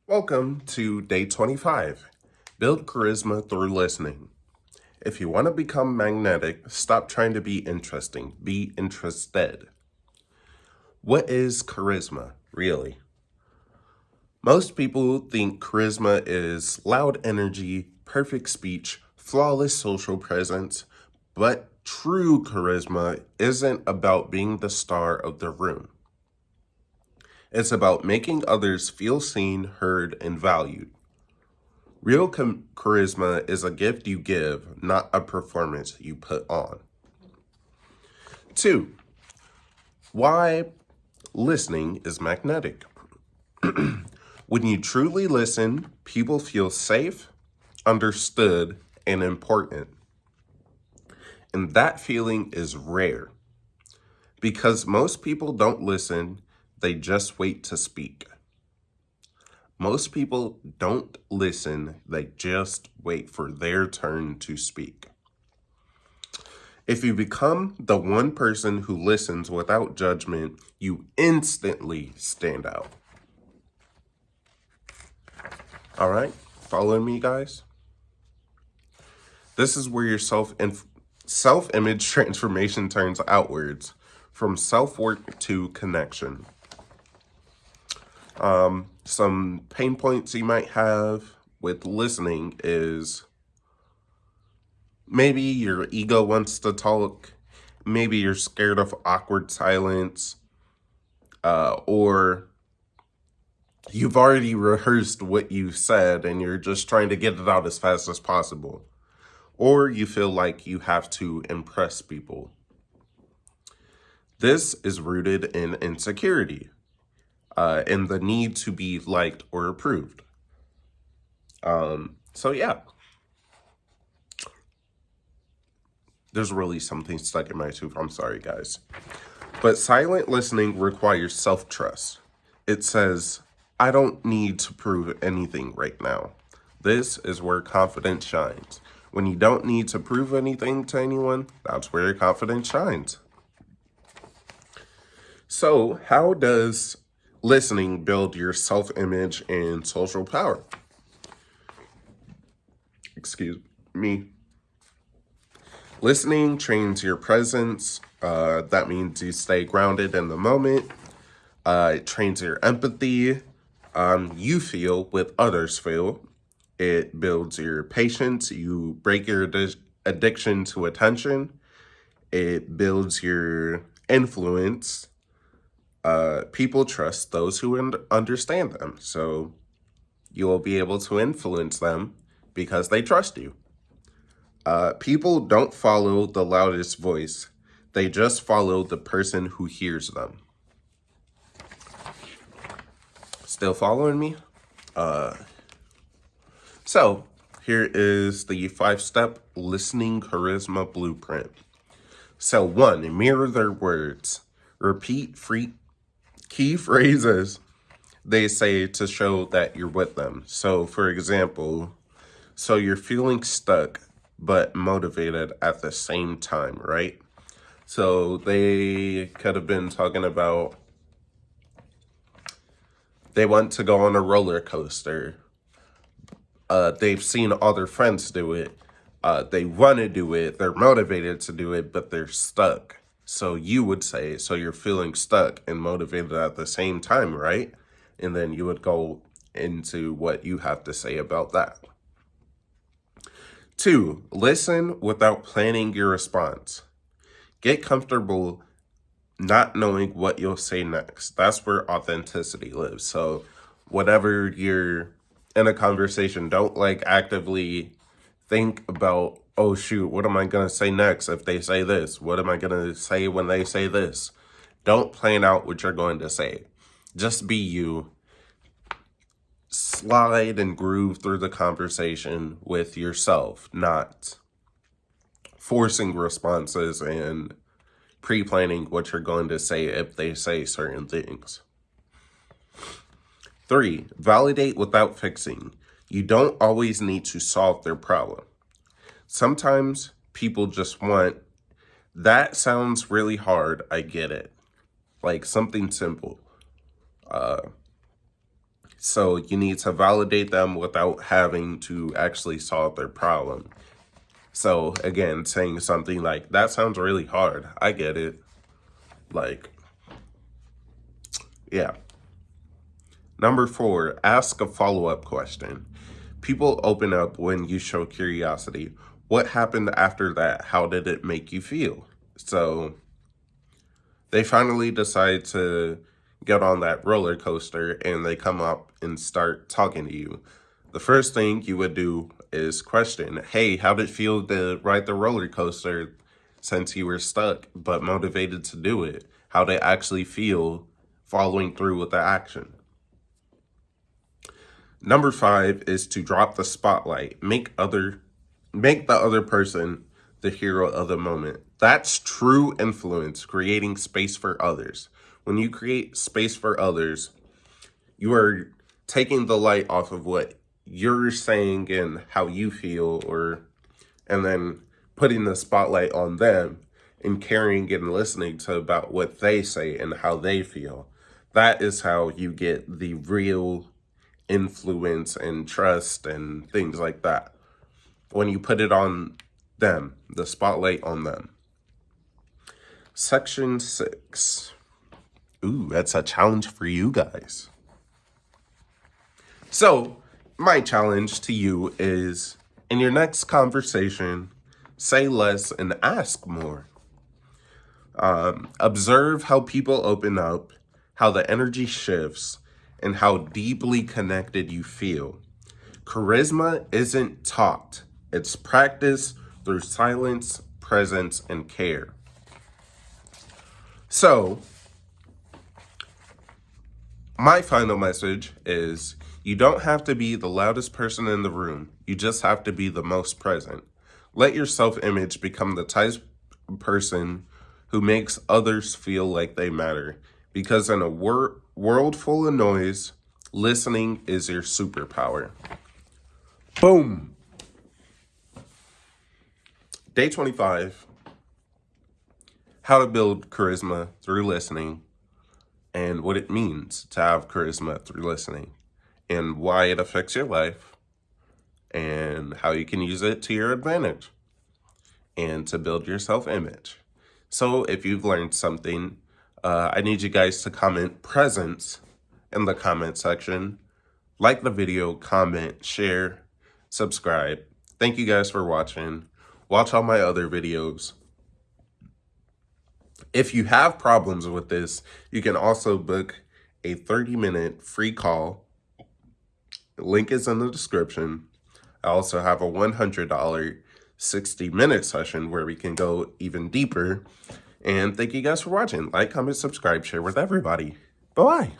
Welcome to day 25. Build charisma through listening. If you want to become magnetic, stop trying to be interesting. Be interested. What is charisma, really? Most people think charisma is loud energy, perfect speech, flawless social presence, but true charisma isn't about being the star of the room. It's about making others feel seen, heard, and valued. Real charisma is a gift you give, not a performance you put on. 2. Why listening is magnetic. When you truly listen, people feel safe, understood, and important. And that feeling is rare. Because most people don't listen, they just wait to speak. Most people don't listen, they just wait for their turn to speak. If you become the one person who listens without judgment, you instantly stand out. All right, following me, guys? This is where your self-image transformation turns outwards, from self-work to connection. Some pain points you might have with listening is maybe your ego wants to talk, maybe you're scared of awkward silence, or you've already rehearsed what you said and you're just trying to get it out as fast as possible, or you feel like you have to impress people. This is rooted in insecurity. And the need to be liked or approved. So yeah. There's really something stuck in my tooth. I'm sorry, guys. But silent listening requires self-trust. It says, I don't need to prove anything right now. This is where confidence shines. When you don't need to prove anything to anyone, that's where your confidence shines. So how does listening build your self-image and social power? Excuse me. Listening trains your presence. That means you stay grounded in the moment. It trains your empathy. You feel what others feel. It builds your patience. You break your addiction to attention. It builds your influence. People trust those who understand them. So you will be able to influence them because they trust you. People don't follow the loudest voice. They just follow the person who hears them. Still following me? So here is the 5-step listening charisma blueprint. So 1, mirror their words. Repeat key phrases they say to show that you're with them. So for example, so you're feeling stuck but motivated at the same time, right? So they could have been talking about they want to go on a roller coaster. They've seen other friends do it. They want to do it. They're motivated to do it, but they're stuck. So you would say, so you're feeling stuck and motivated at the same time, right? And then you would go into what you have to say about that. 2, listen without planning your response. Get comfortable not knowing what you'll say next. That's where authenticity lives. So whenever you're in a conversation, don't actively think about, oh shoot, what am I going to say next if they say this? What am I going to say when they say this? Don't plan out what you're going to say. Just be you. Slide and groove through the conversation with yourself, not forcing responses and pre-planning what you're going to say if they say certain things. 3, validate without fixing. You don't always need to solve their problem. Sometimes people just want, that sounds really hard, I get it. Like something simple. So you need to validate them without having to actually solve their problem. So again, saying something like, that sounds really hard. I get it. Like, yeah. Number 4, ask a follow-up question. People open up when you show curiosity. What happened after that? How did it make you feel? So they finally decide to get on that roller coaster and they come up and start talking to you. The first thing you would do is question, hey, how did it feel to ride the roller coaster since you were stuck but motivated to do it? How did it actually feel following through with the action? Number 5 is to drop the spotlight. Make the other person the hero of the moment. That's true influence, creating space for others. When you create space for others, you are taking the light off of what you're saying and how you feel, and then putting the spotlight on them and caring and listening to about what they say and how they feel. That is how you get the real influence and trust and things like that. When you put it on them, the spotlight on them. Section 6. Ooh, that's a challenge for you guys. So, my challenge to you is, in your next conversation, say less and ask more. Observe how people open up, how the energy shifts, and how deeply connected you feel. Charisma isn't taught. It's practiced through silence, presence, and care. So, my final message is, you don't have to be the loudest person in the room. You just have to be the most present. Let your self-image become the type of person who makes others feel like they matter. Because in a world full of noise, listening is your superpower. Boom. Day 25. How to build charisma through listening, and what it means to have charisma through listening, and why it affects your life, and how you can use it to your advantage, and to build your self-image. So if you've learned something, I need you guys to comment presence in the comment section. Like the video, comment, share, subscribe. Thank you guys for watching. Watch all my other videos. If you have problems with this, you can also book a 30-minute free call. The link is in the description. I also have a $100 60-minute session where we can go even deeper. And thank you guys for watching. Like, comment, subscribe, share with everybody. Bye-bye.